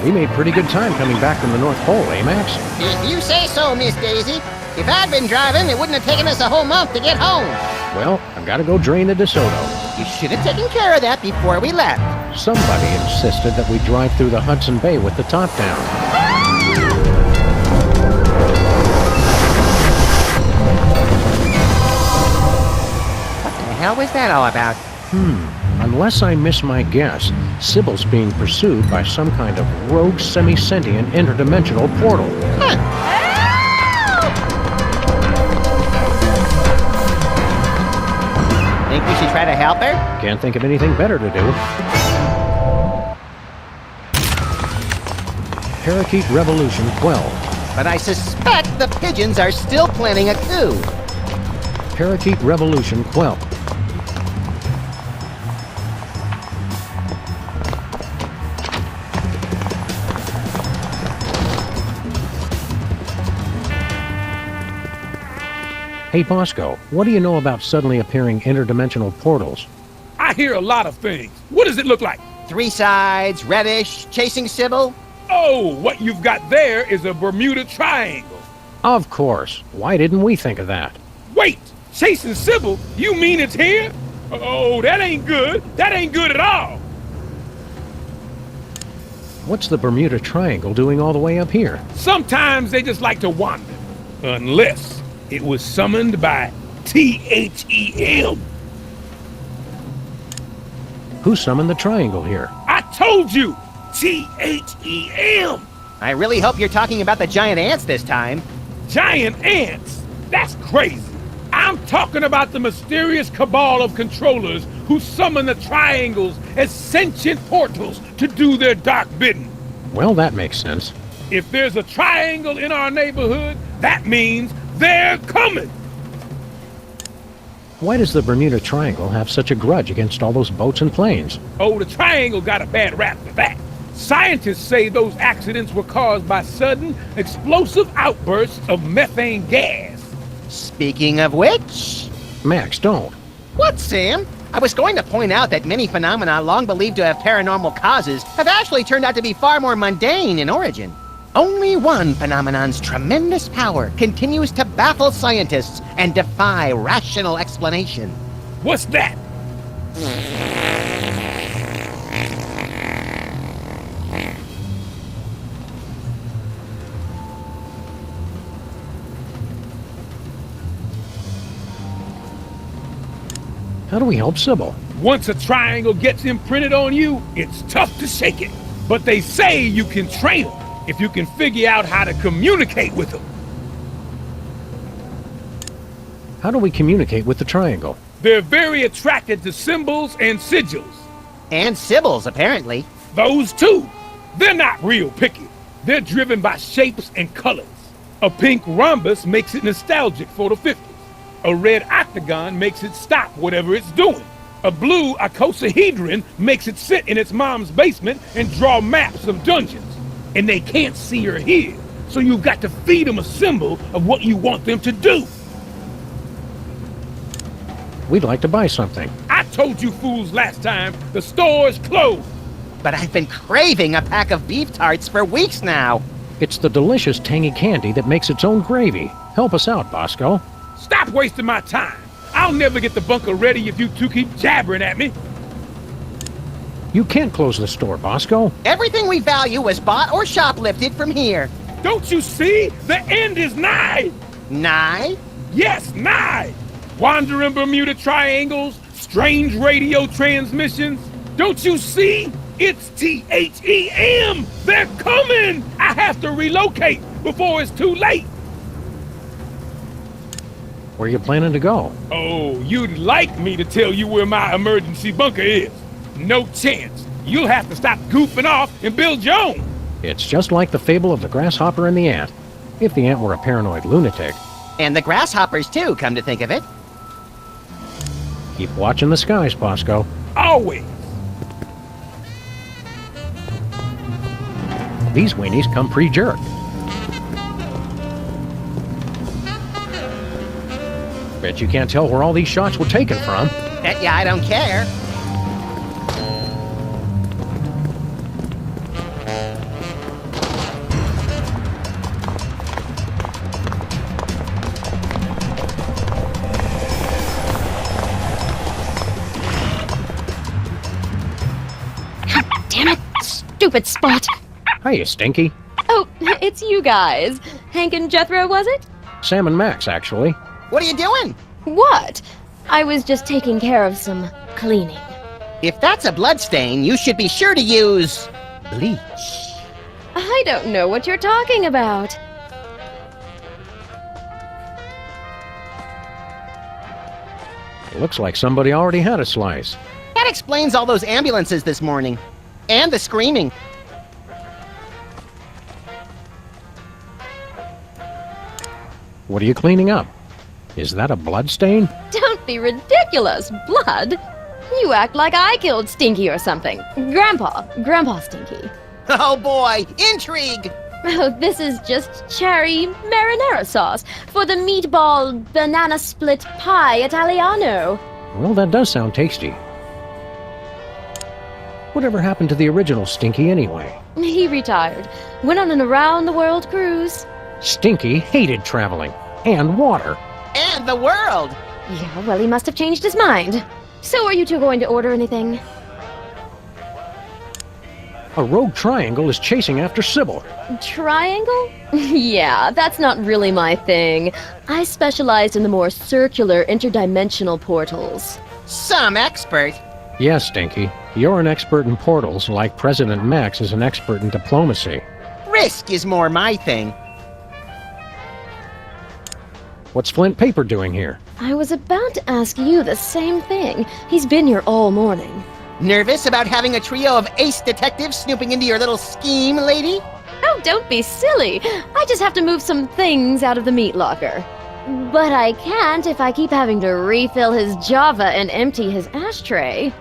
We made pretty good time coming back from the North Pole, eh, Max? If you say so, Miss Daisy. If I'd been driving, it wouldn't have taken us a whole month to get home. Well, I've got to go drain the DeSoto. You should have taken care of that before we left. Somebody insisted that we drive through the Hudson Bay with the top down. What the hell was that all about? Unless I miss my guess, Sybil's being pursued by some kind of rogue semi-sentient interdimensional portal. Think we should try to help her? Can't think of anything better to do. Parakeet Revolution 12. But I suspect the pigeons are still planning a coup. Parakeet Revolution 12. Hey, Bosco, what do you know about suddenly appearing interdimensional portals? I hear a lot of things. What does it look like? 3 sides, reddish, chasing Sybil. Oh, what you've got there is a Bermuda Triangle. Of course. Why didn't we think of that? Wait, chasing Sybil? You mean it's here? Oh, that ain't good. That ain't good at all. What's the Bermuda Triangle doing all the way up here? Sometimes they just like to wander. Unless it was summoned by THEM. Who summoned the triangle here? I told you! THEM! I really hope you're talking about the giant ants this time. Giant ants? That's crazy. I'm talking about the mysterious cabal of controllers who summon the triangles as sentient portals to do their dark bidding. Well, that makes sense. If there's a triangle in our neighborhood, that means they're coming! Why does the Bermuda Triangle have such a grudge against all those boats and planes? Oh, the triangle got a bad rap for that. Scientists say those accidents were caused by sudden, explosive outbursts of methane gas. Speaking of which... Max, don't. What, Sam? I was going to point out that many phenomena long believed to have paranormal causes have actually turned out to be far more mundane in origin. Only one phenomenon's tremendous power continues to baffle scientists and defy rational explanation. What's that? How do we help Sybil? Once a triangle gets imprinted on you, it's tough to shake it. But they say you can train them if you can figure out how to communicate with them. How do we communicate with the triangle? They're very attracted to symbols and sigils. And Sybil's, apparently. Those two. They're not real picky. They're driven by shapes and colors. A pink rhombus makes it nostalgic for the 50s. A red octagon makes it stop whatever it's doing. A blue icosahedron makes it sit in its mom's basement and draw maps of dungeons. And they can't see or hear, so you've got to feed them a symbol of what you want them to do. We'd like to buy something. I told you fools last time, the store's closed. But I've been craving a pack of beef tarts for weeks now. It's the delicious tangy candy that makes its own gravy. Help us out, Bosco. Stop wasting my time. I'll never get the bunker ready if you two keep jabbering at me. You can't close the store, Bosco. Everything we value was bought or shoplifted from here. Don't you see? The end is nigh. Nigh? Yes, nigh. Wandering Bermuda Triangles, strange radio transmissions. Don't you see? It's THEM. They're coming. I have to relocate before it's too late. Where are you planning to go? Oh, you'd like me to tell you where my emergency bunker is. No chance. You'll have to stop goofing off and build your own. It's just like the fable of the grasshopper and the ant. If the ant were a paranoid lunatic. And the grasshoppers, too, come to think of it. Keep watching the skies, Bosco. Always. These weenies come pre-jerked. Bet you can't tell where all these shots were taken from. Bet ya I don't care. stupid spot. Hiya, Stinky. Oh, it's you guys. Hank and Jethro, was it? Sam and Max, actually. What are you doing? What? I was just taking care of some cleaning. If that's a bloodstain, you should be sure to use bleach. I don't know what you're talking about. Looks like somebody already had a slice. That explains all those ambulances this morning. And the screaming. What are you cleaning up? Is that a blood stain? Don't be ridiculous. Blood? You act like I killed Stinky or something. Grandpa Stinky. Oh boy, intrigue! Oh, this is just cherry marinara sauce for the meatball banana split pie Italiano. Well, that does sound tasty. Whatever happened to the original Stinky anyway? He retired. Went on an around-the-world cruise. Stinky hated traveling. And water. And the world! Yeah, well, he must have changed his mind. So are you two going to order anything? A rogue triangle is chasing after Sybil. Triangle? Yeah, that's not really my thing. I specialized in the more circular interdimensional portals. Some expert. Yes, Stinky. You're an expert in portals, like President Max is an expert in diplomacy. Risk is more my thing. What's Flint Paper doing here? I was about to ask you the same thing. He's been here all morning. Nervous about having a trio of ace detectives snooping into your little scheme, lady? Oh, don't be silly. I just have to move some things out of the meat locker. But I can't if I keep having to refill his Java and empty his ashtray.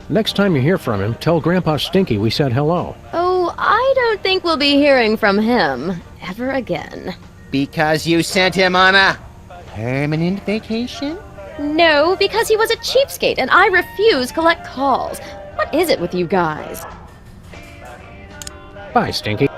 Next time you hear from him, tell Grandpa Stinky we said hello. Oh, I don't think we'll be hearing from him ever again. Because you sent him on a permanent vacation? No, because he was a cheapskate and I refuse collect calls. What is it with you guys? Bye, Stinky.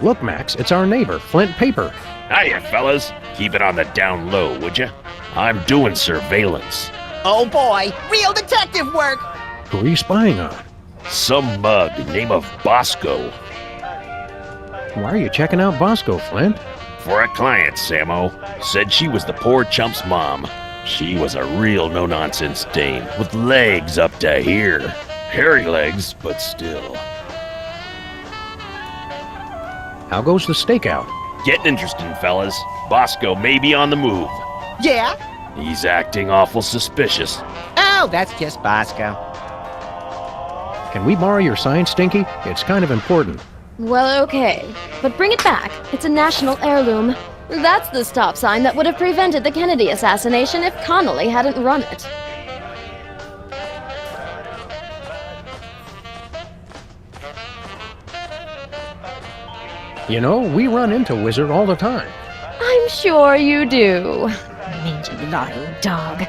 Look, Max, it's our neighbor, Flint Paper. Hiya, fellas. Keep it on the down low, would ya? I'm doing surveillance. Oh boy, real detective work! Who are you spying on? Some mug name of Bosco. Why are you checking out Bosco, Flint? For a client, Samo. Said she was the poor chump's mom. She was a real no-nonsense dame, with legs up to here. Hairy legs, but still. How goes the stakeout? Getting interesting, fellas. Bosco may be on the move. Yeah? He's acting awful suspicious. Oh, that's just Bosco. Can we borrow your sign, Stinky? It's kind of important. Well, okay. But bring it back. It's a national heirloom. That's the stop sign that would have prevented the Kennedy assassination if Connolly hadn't run it. You know, we run into Wizard all the time. I'm sure you do. Mangy lying dog.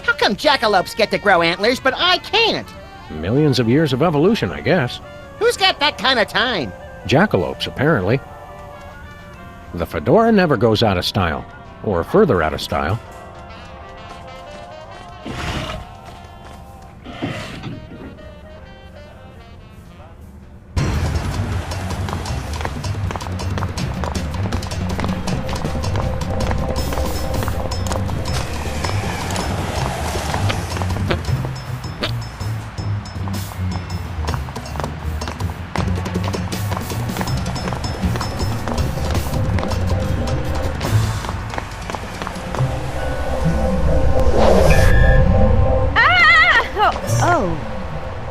How come jackalopes get to grow antlers, but I can't? Millions of years of evolution, I guess. Who's got that kind of time? Jackalopes, apparently. The fedora never goes out of style. Or further out of style.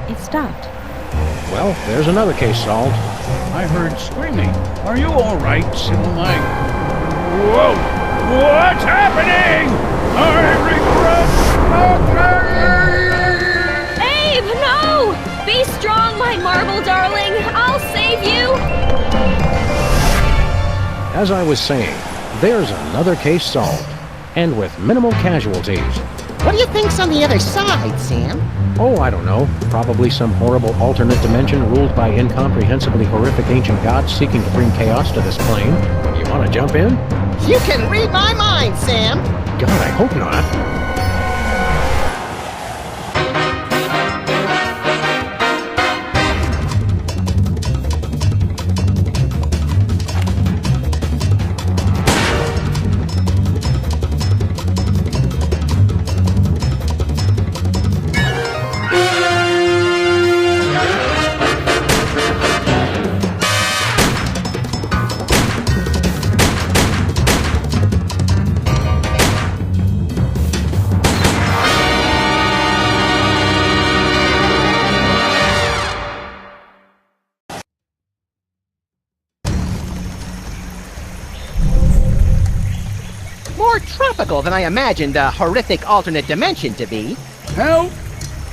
It stopped. Well, there's another case solved. I heard screaming. Are you all right, Sybil? Whoa! What's happening? I regret. Abe, no! Be strong, my marble darling. I'll save you. As I was saying, there's another case solved. And with minimal casualties. What do you think's on the other side, Sam? Oh, I don't know. Probably some horrible alternate dimension ruled by incomprehensibly horrific ancient gods seeking to bring chaos to this plane. You want to jump in? You can read my mind, Sam! God, I hope not. More tropical than I imagined a horrific alternate dimension to be. Help!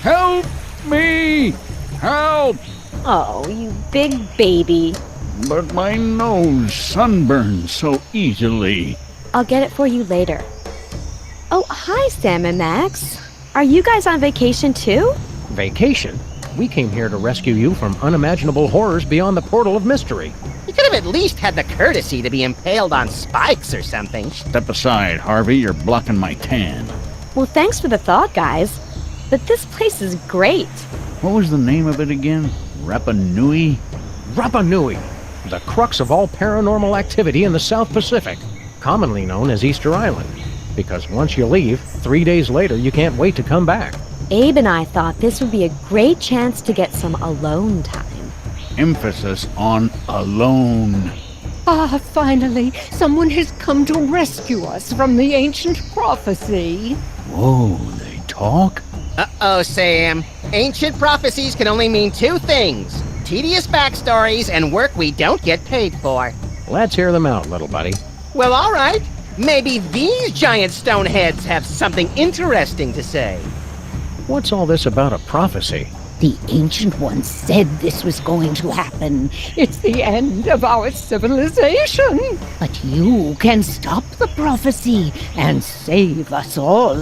Help me! Help! Oh, you big baby. But my nose sunburns so easily. I'll get it for you later. Oh, hi, Sam and Max. Are you guys on vacation too? Vacation? We came here to rescue you from unimaginable horrors beyond the portal of mystery. You could have at least had the courtesy to be impaled on spikes or something. Step aside, Harvey. You're blocking my tan. Well, thanks for the thought, guys. But this place is great. What was the name of it again? Rapa Nui? Rapa Nui, the crux of all paranormal activity in the South Pacific, commonly known as Easter Island. Because once you leave, 3 days later you can't wait to come back. Abe and I thought this would be a great chance to get some alone time. Emphasis on alone. Ah, finally, someone has come to rescue us from the ancient prophecy. Whoa, they talk? Uh-oh, Sam. Ancient prophecies can only mean two things. Tedious backstories and work we don't get paid for. Let's hear them out, little buddy. Well, all right. Maybe these giant stone heads have something interesting to say. What's all this about a prophecy? The Ancient Ones said this was going to happen. It's the end of our civilization. But you can stop the prophecy and save us all.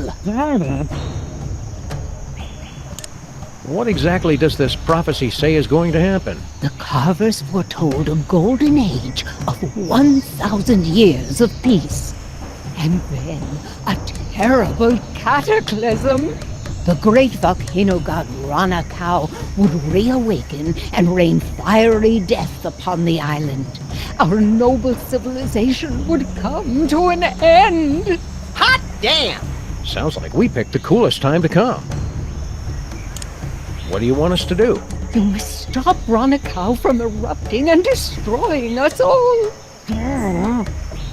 What exactly does this prophecy say is going to happen? The carvers foretold a golden age of 1,000 years of peace. And then a terrible cataclysm. The great volcano god Ranakau would reawaken and rain fiery death upon the island. Our noble civilization would come to an end. Hot damn! Sounds like we picked the coolest time to come. What do you want us to do? You must stop Ranakau from erupting and destroying us all.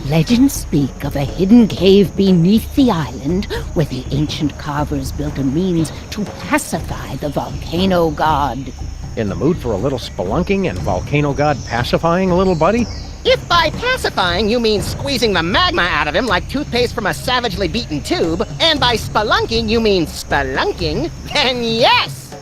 Legends speak of a hidden cave beneath the island where the ancient carvers built a means to pacify the volcano god. In the mood for a little spelunking and volcano god pacifying, little buddy? If by pacifying you mean squeezing the magma out of him like toothpaste from a savagely beaten tube, and by spelunking you mean spelunking, then yes!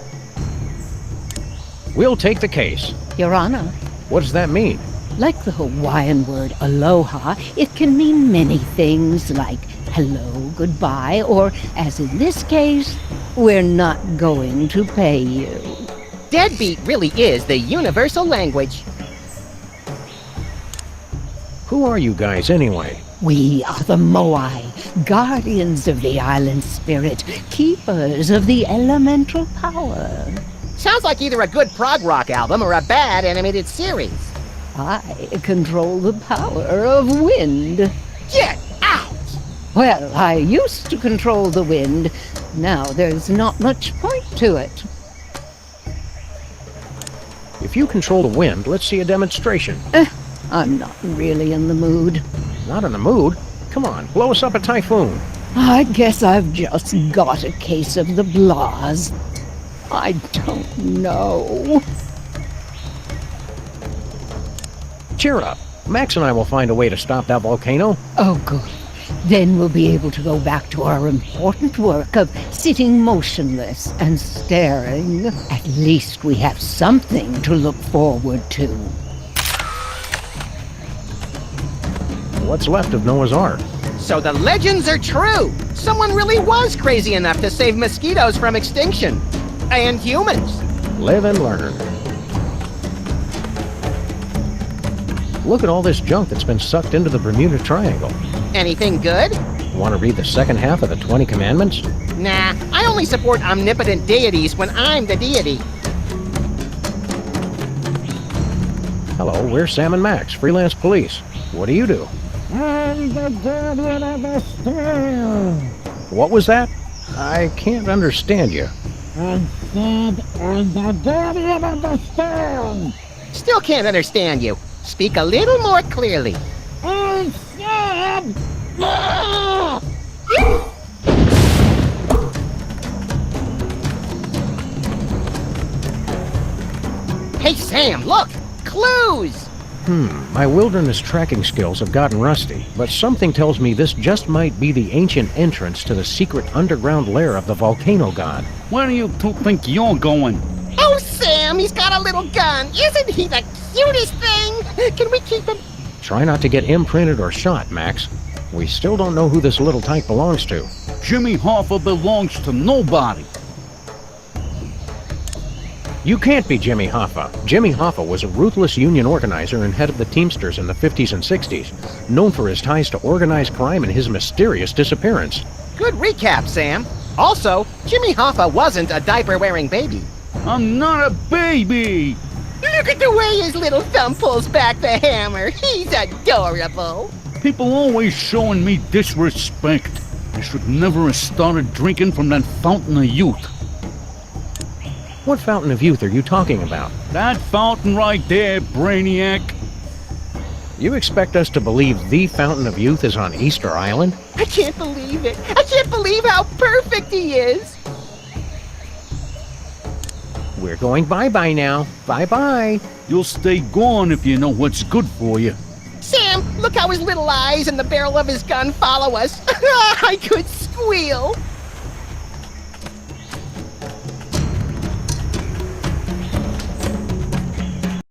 We'll take the case. Your Honor, What does that mean? like the Hawaiian word aloha, it can mean many things like hello, goodbye, or, as in this case, we're not going to pay you. Deadbeat really is the universal language. Who are you guys anyway? We are the Moai, guardians of the island spirit, keepers of the elemental power. Sounds like either a good prog rock album or a bad animated series. I control the power of wind. Get out! Well, I used to control the wind. Now there's not much point to it. If you control the wind, let's see a demonstration. I'm not really in the mood. Not in the mood? Come on, blow us up a typhoon. I guess I've just got a case of the blahs. I don't know. Cheer up. Max and I will find a way to stop that volcano. Oh, good. Then we'll be able to go back to our important work of sitting motionless and staring. At least we have something to look forward to. What's left of Noah's Ark? So the legends are true. Someone really was crazy enough to save mosquitoes from extinction. And humans. Live and learn. Look at all this junk that's been sucked into the Bermuda Triangle. Anything good? Want to read the second half of the 20 Commandments? Nah, I only support omnipotent deities when I'm the deity. Hello, we're Sam and Max, freelance police. What do you do? I'm the guardian of the stone. What was that? I can't understand you. I said I'm the guardian of the stone. Still can't understand you. Speak a little more clearly. I said... Ah! Hey, Sam, look! Clues! My wilderness tracking skills have gotten rusty, but something tells me this just might be the ancient entrance to the secret underground lair of the volcano god. Where do you two think you're going? Oh, Sam, he's got a little gun. Isn't he the cutest thing? Can we keep him? Try not to get imprinted or shot, Max. We still don't know who this little tyke belongs to. Jimmy Hoffa belongs to nobody. You can't be Jimmy Hoffa. Jimmy Hoffa was a ruthless union organizer and head of the Teamsters in the 50s and 60s, known for his ties to organized crime and his mysterious disappearance. Good recap, Sam. Also, Jimmy Hoffa wasn't a diaper-wearing baby. I'm not a baby. Look at the way his little thumb pulls back the hammer. He's adorable. People always showing me disrespect. I should never have started drinking from that fountain of youth. What fountain of youth are you talking about? That fountain right there, Brainiac. You expect us to believe the fountain of youth is on Easter Island? I can't believe it. I can't believe how perfect he is. We're going bye-bye now. Bye-bye. You'll stay gone if you know what's good for you. Sam, look how his little eyes and the barrel of his gun follow us. I could squeal.